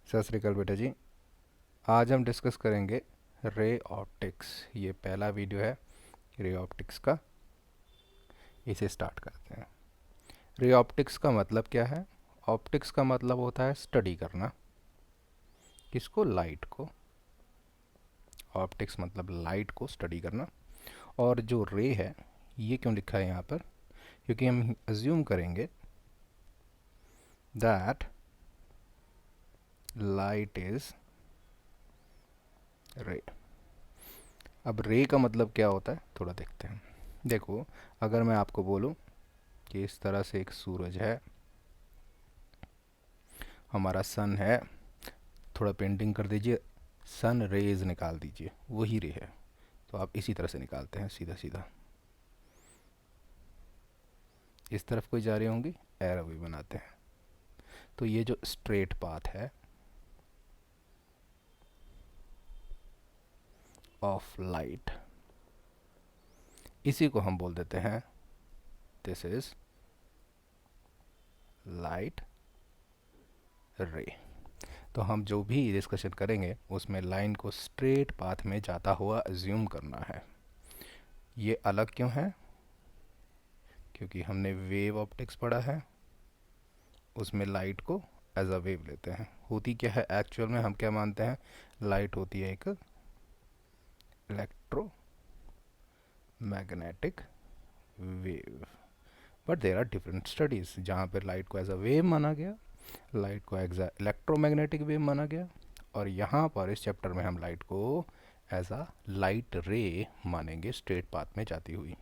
सत श्री अकाल बेटा जी। आज हम डिस्कस करेंगे रे ऑप्टिक्स। ये पहला वीडियो है रे ऑप्टिक्स का। इसे स्टार्ट करते हैं। रे ऑप्टिक्स का मतलब क्या है? ऑप्टिक्स का मतलब होता है स्टडी करना। किसको? लाइट को। ऑप्टिक्स मतलब लाइट को स्टडी करना। और जो रे है, ये क्यों लिखा है यहाँ पर? क्योंकि हम अज्यूम करेंगे दैट लाइट इज रे। अब रे का मतलब क्या होता है थोड़ा देखते हैं। देखो, अगर मैं आपको बोलूँ कि इस तरह से एक सूरज है, हमारा सन है, थोड़ा पेंटिंग कर दीजिए, सन रेज निकाल दीजिए, वही रे है। तो आप इसी तरह से निकालते हैं, सीधा सीधा इस तरफ कोई जा रही होंगी, एरो भी बनाते हैं। तो ये जो स्ट्रेट पाथ है ऑफ लाइट, इसी को हम बोल देते हैं दिस इज लाइट रे। तो हम जो भी डिस्कशन करेंगे उसमें लाइन को स्ट्रेट पाथ में जाता हुआ अज्यूम करना है। ये अलग क्यों है? क्योंकि हमने वेव ऑप्टिक्स पढ़ा है, उसमें लाइट को एज अ वेव लेते हैं। होती क्या है एक्चुअल में, हम क्या मानते हैं? लाइट होती है एक electromagnetic wave. But there are different studies जहाँ पर लाइट को एज अ वेव माना गया, लाइट को एज अ इलेक्ट्रोमैग्नेटिक वेव माना गया, और यहाँ पर इस चैप्टर में हम लाइट को एज अ लाइट रे मानेंगे, स्ट्रेट पाथ में जाती हुई।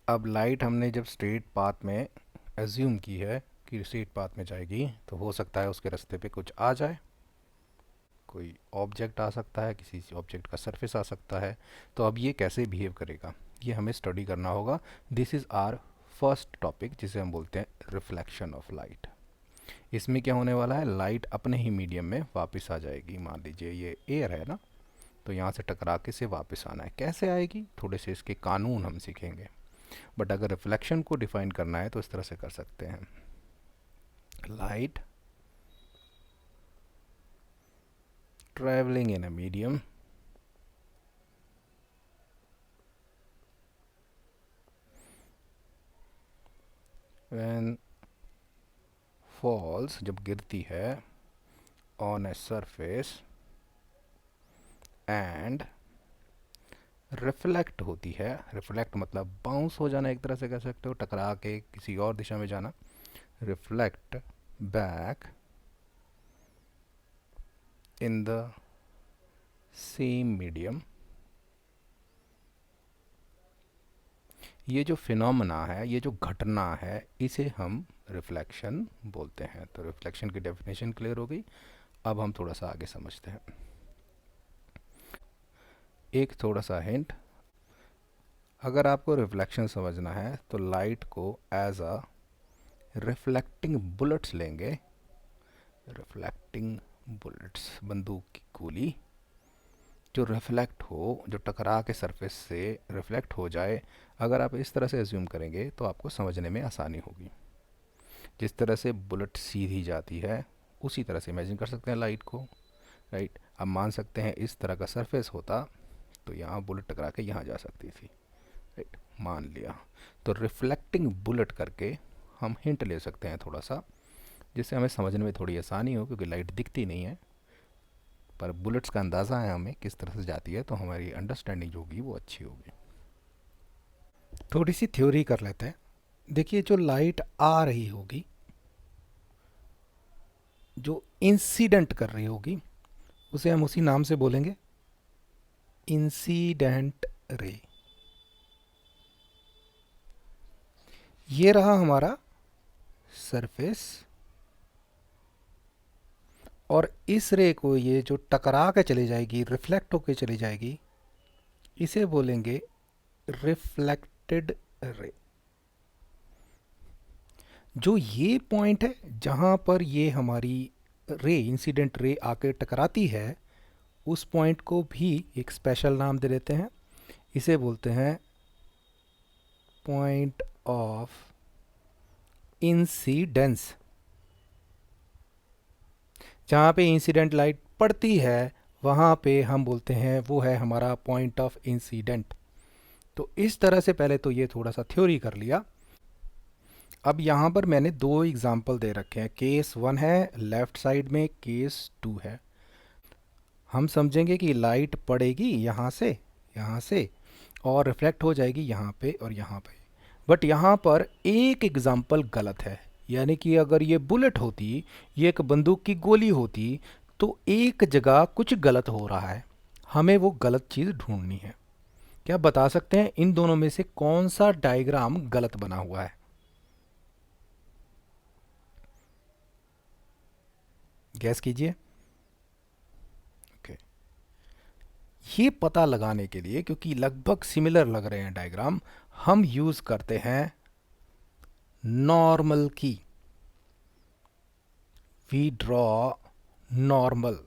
अब लाइट हमने जब स्ट्रेट पाथ में एज्यूम की है कि स्ट्रेट पाथ में जाएगी, तो हो सकता है उसके रास्ते पे कुछ आ जाए, कोई ऑब्जेक्ट आ सकता है, किसी ऑब्जेक्ट का सरफेस आ सकता है। तो अब ये कैसे बिहेव करेगा, ये हमें स्टडी करना होगा। This is our first topic, जिसे हम बोलते हैं रिफ्लेक्शन ऑफ लाइट। इसमें क्या होने वाला है? लाइट अपने ही मीडियम में वापस आ जाएगी। मान लीजिए ये एयर है ना, तो यहाँ से टकरा के से वापस आना है। कैसे आएगी? थोड़े से इसके कानून हम सीखेंगे। बट अगर रिफ्लेक्शन को डिफाइन करना है तो इस तरह से कर सकते हैं। Light traveling in a medium when falls, जब गिरती है, on a surface and reflect होती है। रिफ्लेक्ट मतलब बाउंस हो जाना, एक तरह से कह सकते हो, टकरा के किसी और दिशा में जाना। Reflect back in the same medium. ये जो फिनोमेना है, ये जो घटना है, इसे हम रिफ्लेक्शन बोलते हैं। तो रिफ्लेक्शन की डेफिनेशन क्लियर हो गई। अब हम थोड़ा सा आगे समझते हैं। एक थोड़ा सा हिंट, अगर आपको रिफ्लेक्शन समझना है तो लाइट को एज अ रिफ्लेक्टिंग बुलेट्स लेंगे। रिफ्लेक्टिंग बुलेट्स, बंदूक की गोली जो रिफ्लेक्ट हो, जो टकरा के सरफेस से रिफ्लेक्ट हो जाए। अगर आप इस तरह से एज्यूम करेंगे तो आपको समझने में आसानी होगी। जिस तरह से बुलेट सीधी जाती है, उसी तरह से इमेजिन कर सकते हैं लाइट को। राइट, अब मान सकते हैं इस तरह का सरफेस होता तो यहाँ बुलेट टकरा के यहाँ जा सकती थी। राइट, मान लिया। तो रिफ्लेक्टिंग बुलेट करके हम हिंट ले सकते हैं थोड़ा सा, जिससे हमें समझने में थोड़ी आसानी हो, क्योंकि लाइट दिखती नहीं है पर बुलेट्स का अंदाज़ा है हमें किस तरह से जाती है, तो हमारी अंडरस्टैंडिंग जो होगी वो अच्छी होगी। थोड़ी सी थ्योरी कर लेते हैं। देखिए, जो लाइट आ रही होगी, जो इंसिडेंट कर रही होगी, उसे हम उसी नाम से बोलेंगे, इंसिडेंट रे। ये रहा हमारा सरफेस, और इस रे को, ये जो टकरा के चली जाएगी, रिफ्लेक्ट होके चली जाएगी, इसे बोलेंगे रिफ्लेक्टेड रे। जो ये पॉइंट है जहाँ पर ये हमारी रे, इंसिडेंट रे आके टकराती है, उस पॉइंट को भी एक स्पेशल नाम दे देते हैं। इसे बोलते हैं पॉइंट ऑफ इंसिडेंस। जहाँ पे इंसिडेंट लाइट पड़ती है वहाँ पे हम बोलते हैं वो है हमारा पॉइंट ऑफ इंसिडेंट। तो इस तरह से पहले तो ये थोड़ा सा थ्योरी कर लिया। अब यहाँ पर मैंने दो एग्जाम्पल दे रखे हैं, केस 1 है लेफ्ट साइड में, केस 2 है। हम समझेंगे कि लाइट पड़ेगी यहाँ से और रिफ्लेक्ट हो जाएगी यहाँ पे और यहाँ पे। बट यहाँ पर एक एग्जाम्पल गलत है, यानी कि अगर ये बुलेट होती, ये एक बंदूक की गोली होती, तो एक जगह कुछ गलत हो रहा है, हमें वो गलत चीज़ ढूंढनी है। क्या बता सकते हैं इन दोनों में से कौन सा डायग्राम गलत बना हुआ है? गैस कीजिए। ओके, ये पता लगाने के लिए, क्योंकि लगभग सिमिलर लग रहे हैं डायग्राम, हम यूज करते हैं नॉर्मल की। We draw normal.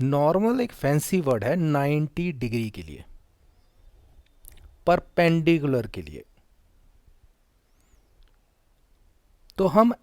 नॉर्मल एक फैंसी वर्ड है 90 डिग्री के लिए, परपेंडिकुलर के लिए। तो हम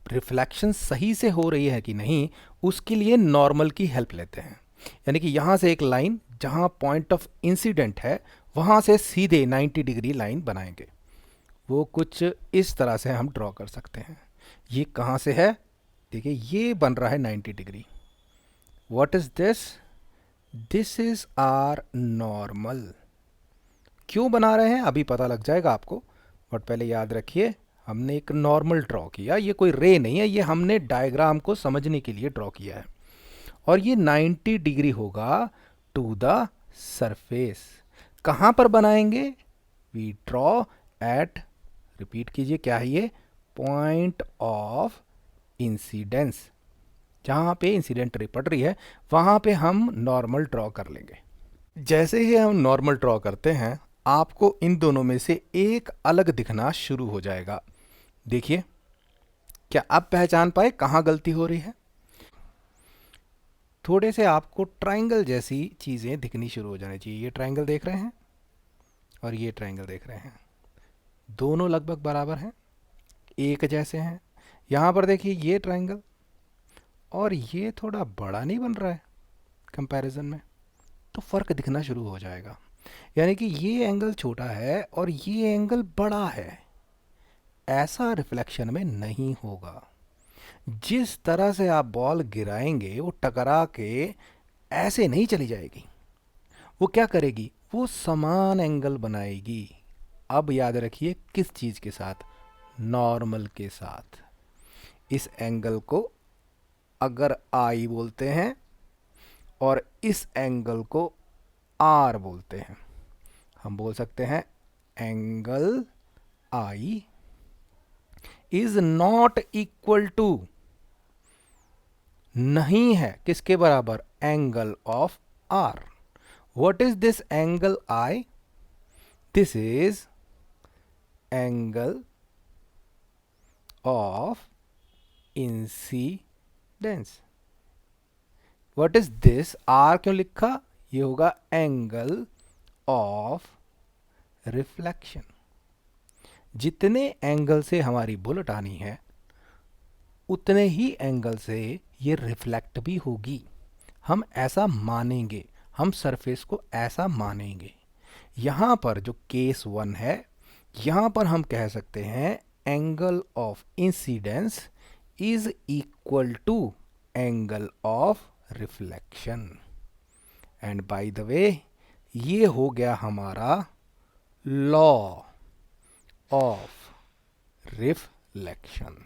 रिफ्लेक्शन सही से हो रही है कि नहीं उसके लिए नॉर्मल की हेल्प लेते हैं। यानी कि यहाँ से एक लाइन जहाँ पॉइंट ऑफ इंसिडेंट है वहाँ से सीधे 90 डिग्री लाइन बनाएंगे। वो कुछ इस तरह से हम ड्रॉ कर सकते हैं। ये कहाँ से है? देखिए ये बन रहा है 90 degree. What is this? This is our normal. क्यों बना रहे हैं अभी पता लग जाएगा आपको, बट पहले याद रखिए हमने एक नॉर्मल ड्रॉ किया। ये कोई रे नहीं है, ये हमने डायग्राम को समझने के लिए ड्रॉ किया है। और ये 90 डिग्री होगा टू द सरफेस। कहाँ पर बनाएंगे? वी ड्रॉ एट, रिपीट कीजिए क्या है ये, पॉइंट ऑफ इंसिडेंस। जहाँ पे इंसिडेंट रे पड़ रही है वहाँ पे हम नॉर्मल ड्रॉ कर लेंगे। जैसे ही हम नॉर्मल ड्रॉ करते हैं आपको इन दोनों में से एक अलग दिखना शुरू हो जाएगा। देखिए, क्या आप पहचान पाए कहाँ गलती हो रही है? थोड़े से आपको ट्रायंगल जैसी चीज़ें दिखनी शुरू हो जानी चाहिए। ये ट्रायंगल देख रहे हैं और ये ट्रायंगल देख रहे हैं, दोनों लगभग बराबर हैं, एक जैसे हैं। यहाँ पर देखिए ये ट्रायंगल और ये थोड़ा बड़ा नहीं बन रहा है कंपैरिजन में, तो फ़र्क दिखना शुरू हो जाएगा। यानी कि ये एंगल छोटा है और ये एंगल बड़ा है, ऐसा रिफ्लेक्शन में नहीं होगा। जिस तरह से आप बॉल गिराएंगे वो टकरा के ऐसे नहीं चली जाएगी, वो क्या करेगी, वो समान एंगल बनाएगी। अब याद रखिए किस चीज़ के साथ? नॉर्मल के साथ। इस एंगल को अगर आई बोलते हैं और इस एंगल को आर बोलते हैं, हम बोल सकते हैं angle I is not equal to, नहीं है किसके बराबर? Angle of R. What is this angle I? This is angle of incidence. What is this? R क्यों लिखा? ये होगा एंगल ऑफ रिफ्लेक्शन। जितने एंगल से हमारी बुलेट आनी है उतने ही एंगल से ये रिफ्लेक्ट भी होगी। हम ऐसा मानेंगे, हम सरफेस को ऐसा मानेंगे। यहाँ पर जो केस 1 है, यहाँ पर हम कह सकते हैं angle of incidence is equal to angle of reflection. And by the way ये हो गया हमारा लॉ ऑफ रिफ्लेक्शन।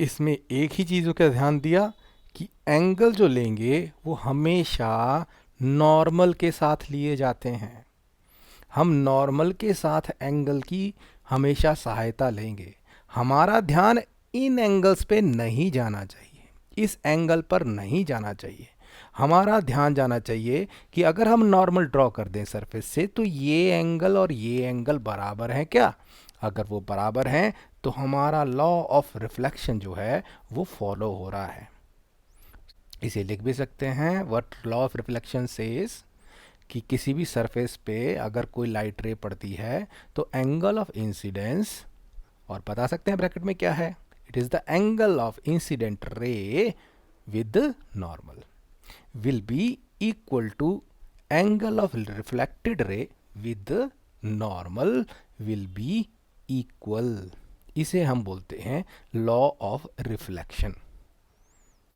इसमें एक ही चीज़ों का ध्यान दिया कि एंगल जो लेंगे वो हमेशा नॉर्मल के साथ लिए जाते हैं। हम नॉर्मल के साथ एंगल की हमेशा सहायता लेंगे। हमारा ध्यान इन एंगल्स पे नहीं जाना चाहिए, इस एंगल पर नहीं जाना चाहिए। हमारा ध्यान जाना चाहिए कि अगर हम नॉर्मल ड्रॉ कर दें सरफेस से तो ये एंगल और ये एंगल बराबर हैं क्या? अगर वो बराबर हैं तो हमारा लॉ ऑफ रिफ्लेक्शन जो है वो फॉलो हो रहा है। इसे लिख भी सकते हैं, what law of reflection says, कि किसी भी सरफेस पे अगर कोई लाइट रे पड़ती है तो एंगल ऑफ इंसिडेंस, और बता सकते हैं ब्रैकेट में क्या है, it is the angle of incident ray with normal will be equal to angle of reflected ray with normal will be equal. इसे हम बोलते हैं लॉ ऑफ रिफ्लेक्शन।